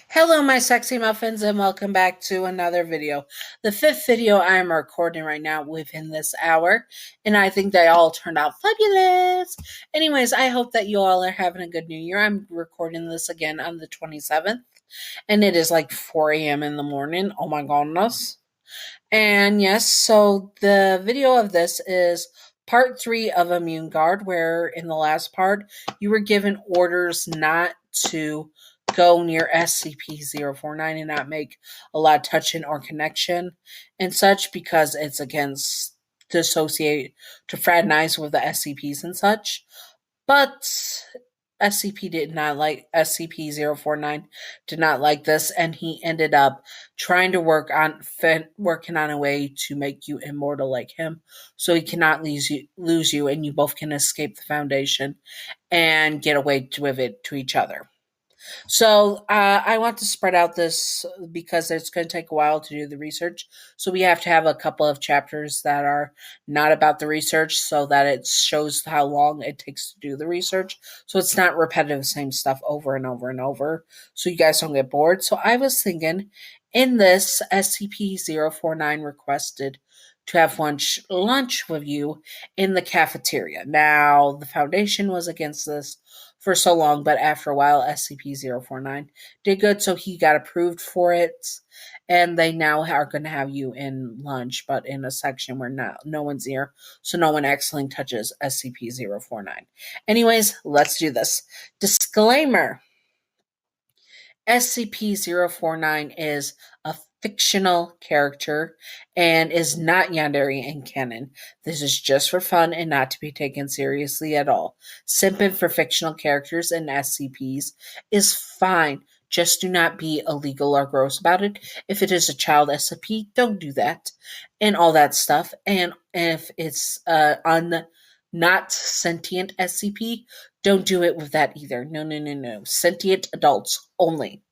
Hello, my sexy muffins, and welcome back to another video. The fifth video I am recording right now within this hour, and I think they all turned out fabulous. Anyways, I hope that you all are having a good new year. I'm recording this again on the 27th, and it is like 4 a.m. in the morning. Oh my goodness. And yes, so the video of this is part 3 of Immune Guard, where in the last part, you were given orders not to go near SCP-049 and not make a lot of touching or connection and such because it's against to associate to fraternize with the SCPs and such. But SCP did not like SCP-049 did not like this, and he ended up trying to working on a way to make you immortal like him, so he cannot lose you, and you both can escape the Foundation and get away with it to each other. So I want to spread out this because it's going to take a while to do the research. So we have to have a couple of chapters that are not about the research so that it shows how long it takes to do the research. So it's not repetitive, same stuff over and over and over. So you guys don't get bored. So I was thinking in this, SCP-049 requested to have lunch with you in the cafeteria. Now, the Foundation was against this for so long, but after a while, SCP-049 did good, so he got approved for it, and they now are going to have you in lunch, but in a section where no one's near, so no one accidentally touches SCP-049. Anyways, let's do this. Disclaimer. SCP-049 is a fictional character and is not Yandere in canon. This is just for fun and not to be taken seriously at all. Simping for fictional characters and SCPs is fine. Just do not be illegal or gross about it. If it is a child SCP, don't do that. And all that stuff. And if it's not sentient SCP, don't do it with that either. No, no, no, no. Sentient adults only.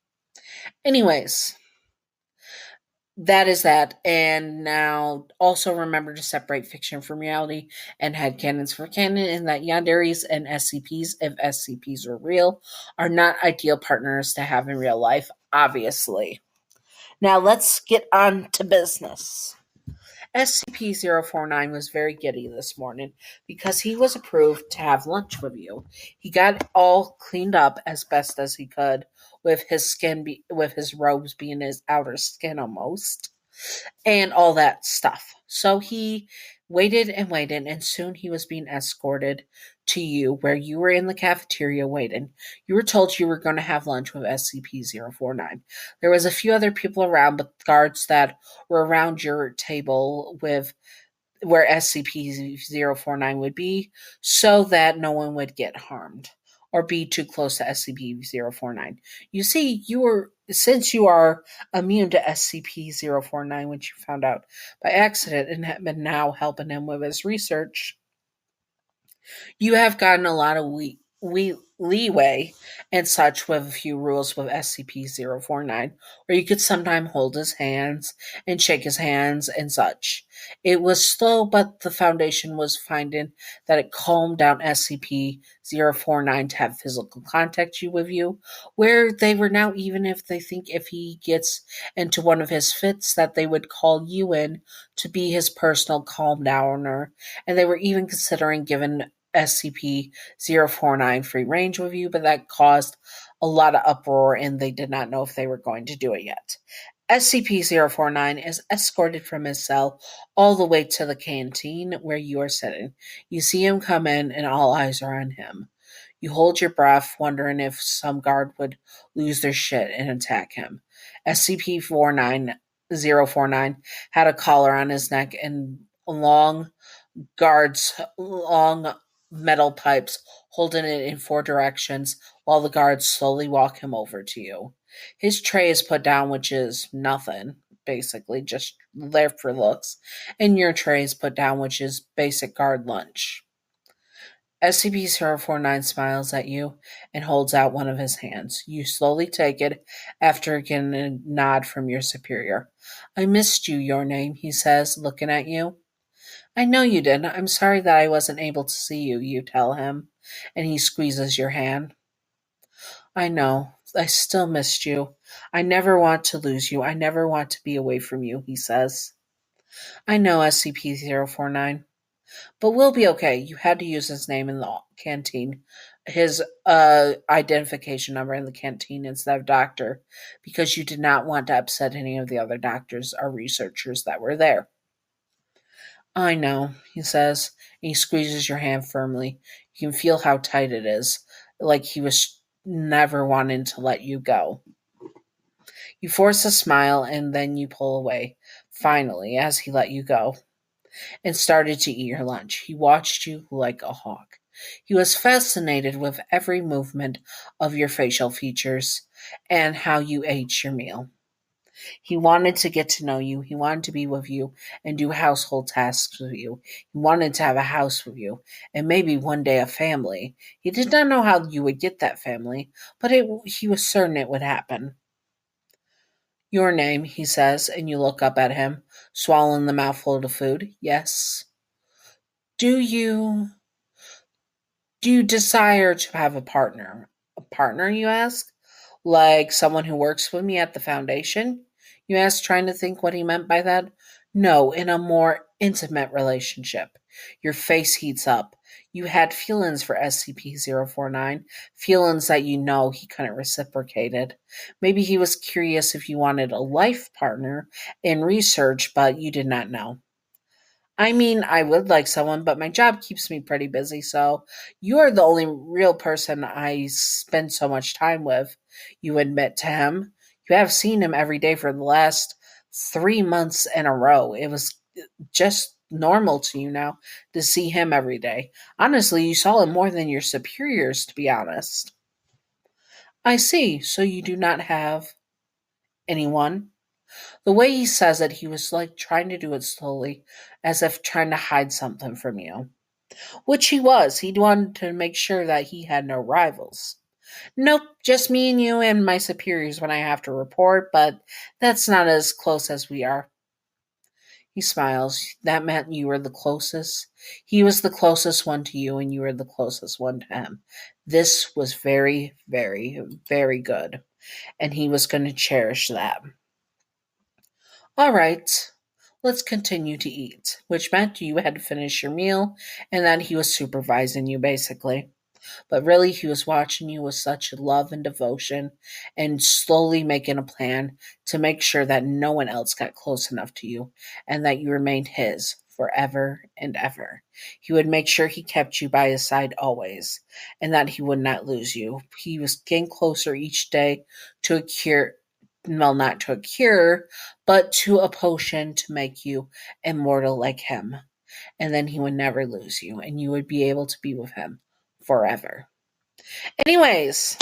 Anyways, that is that. And now also remember to separate fiction from reality and headcanons from canon, and that Yanderes and SCPs, if SCPs are real, are not ideal partners to have in real life, obviously. Now let's get on to business. SCP-049 was very giddy this morning because he was approved to have lunch with you. He got all cleaned up as best as he could, with his with his robes being his outer skin almost, and all that stuff. So he waited and waited, and soon he was being escorted to you where you were in the cafeteria waiting. You were told you were going to have lunch with SCP-049. There was a few other people around, but guards that were around your table with where SCP-049 would be, so that no one would get harmed or be too close to SCP-049. You see, since you are immune to SCP-049, which you found out by accident and have been now helping him with his research, you have gotten a lot of leeway and such with a few rules with SCP-049, where you could sometimes hold his hands and shake his hands and such. It was slow, but the Foundation was finding that it calmed down SCP-049 to have physical contact with you, where they were now, even if they think if he gets into one of his fits, that they would call you in to be his personal calm downer, and they were even considering giving SCP-049 free range with you, but that caused a lot of uproar and they did not know if they were going to do it yet. SCP-049 is escorted from his cell all the way to the canteen where you are sitting. You see him come in and all eyes are on him. You hold your breath, wondering if some guard would lose their shit and attack him. SCP-049 had a collar on his neck and long metal pipes holding it in 4 directions while the guards slowly walk him over to you. His tray is put down, which is nothing, basically, just there for looks, and your tray is put down, which is basic guard lunch. SCP-049 smiles at you and holds out one of his hands. You slowly take it after getting a nod from your superior. I missed you, your name, he says, looking at you. I know you did. I'm sorry that I wasn't able to see you, you tell him, and he squeezes your hand. I know. I still missed you. I never want to lose you. I never want to be away from you, he says. I know, SCP-049. But we'll be okay. You had to use his name in the canteen, his identification number in the canteen instead of doctor, because you did not want to upset any of the other doctors or researchers that were there. I know, he says, and he squeezes your hand firmly. You can feel how tight it is, like he was never wanting to let you go. You force a smile and then you pull away, finally, as he let you go, and started to eat your lunch. He watched you like a hawk. He was fascinated with every movement of your facial features and how you ate your meal. He wanted to get to know you. He wanted to be with you and do household tasks with you. He wanted to have a house with you and maybe one day a family. He did not know how you would get that family, but he was certain it would happen. Your name, he says, and you look up at him, swallowing the mouthful of food. Yes. Do you do you desire to have a partner? A partner, you ask? Like someone who works with me at the foundation? You ask, trying to think what he meant by that. No, in a more intimate relationship. Your face heats up. You had feelings for SCP-049, feelings that you know he couldn't reciprocate it. Maybe he was curious if you wanted a life partner in research, but you did not know. I mean, I would like someone, but my job keeps me pretty busy, so you are the only real person I spend so much time with, you admit to him. You have seen him every day for the last 3 months in a row. It was just normal to you now to see him every day. Honestly, you saw him more than your superiors, to be honest. I see, so you do not have anyone? The way he says it, he was like trying to do it slowly, as if trying to hide something from you. Which he was. He wanted to make sure that he had no rivals. Nope, just me and you and my superiors when I have to report, but that's not as close as we are. He smiles. That meant you were the closest. He was the closest one to you, and you were the closest one to him. This was very, very, very good, and he was going to cherish that. All right, let's continue to eat, which meant you had to finish your meal and that he was supervising you basically. But really, he was watching you with such love and devotion and slowly making a plan to make sure that no one else got close enough to you and that you remained his forever and ever. He would make sure he kept you by his side always and that he would not lose you. He was getting closer each day to a cure. Well, not to a cure, but to a potion to make you immortal like him. And then he would never lose you, and you would be able to be with him forever. Anyways,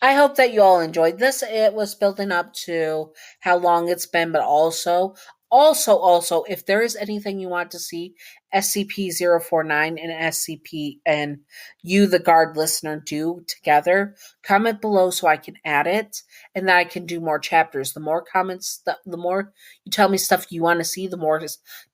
I hope that you all enjoyed this. It was building up to how long it's been, but also, if there is anything you want to see SCP-049 and SCP and you, the guard listener, do together, comment below so I can add it and that I can do more chapters. The more comments, the more you tell me stuff you want to see, the more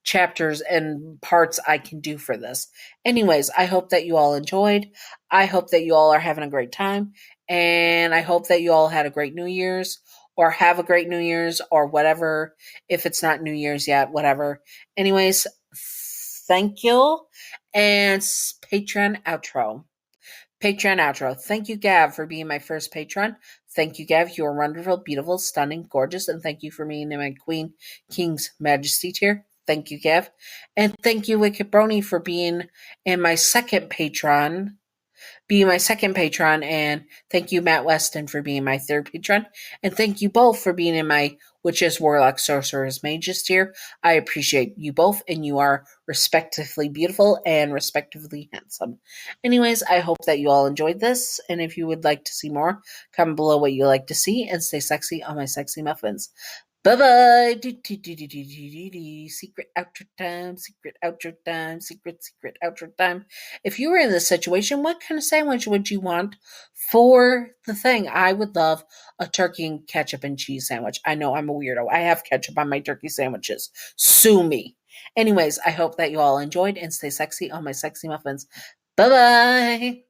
chapters and parts I can do for this. Anyways, I hope that you all enjoyed. I hope that you all are having a great time. And I hope that you all had a great New Year's or have a great New Year's or whatever. If it's not New Year's yet, whatever. Anyways, thank you. And Patreon outro. Patreon outro. Thank you, Gav, for being my first patron. Thank you, Gav. You are wonderful, beautiful, stunning, gorgeous. And thank you for being in my Queen King's Majesty tier. Thank you, Gav. And thank you, Wicked Brony, for being in my second patron. Being my second patron, and thank you, Matt Weston, for being my third patron, and thank you both for being in my Witches, Warlock, Sorcerers, Mages tier. I appreciate you both, and you are respectively beautiful and respectively handsome. Anyways, I hope that you all enjoyed this, and if you would like to see more, comment below what you like to see, and stay sexy on my sexy muffins. Bye-bye. Secret outro time. Secret outro time. Secret outro time. If you were in this situation, what kind of sandwich would you want for the thing? I would love a turkey and ketchup and cheese sandwich. I know I'm a weirdo. I have ketchup on my turkey sandwiches. Sue me. Anyways, I hope that you all enjoyed and stay sexy on my sexy muffins. Bye-bye.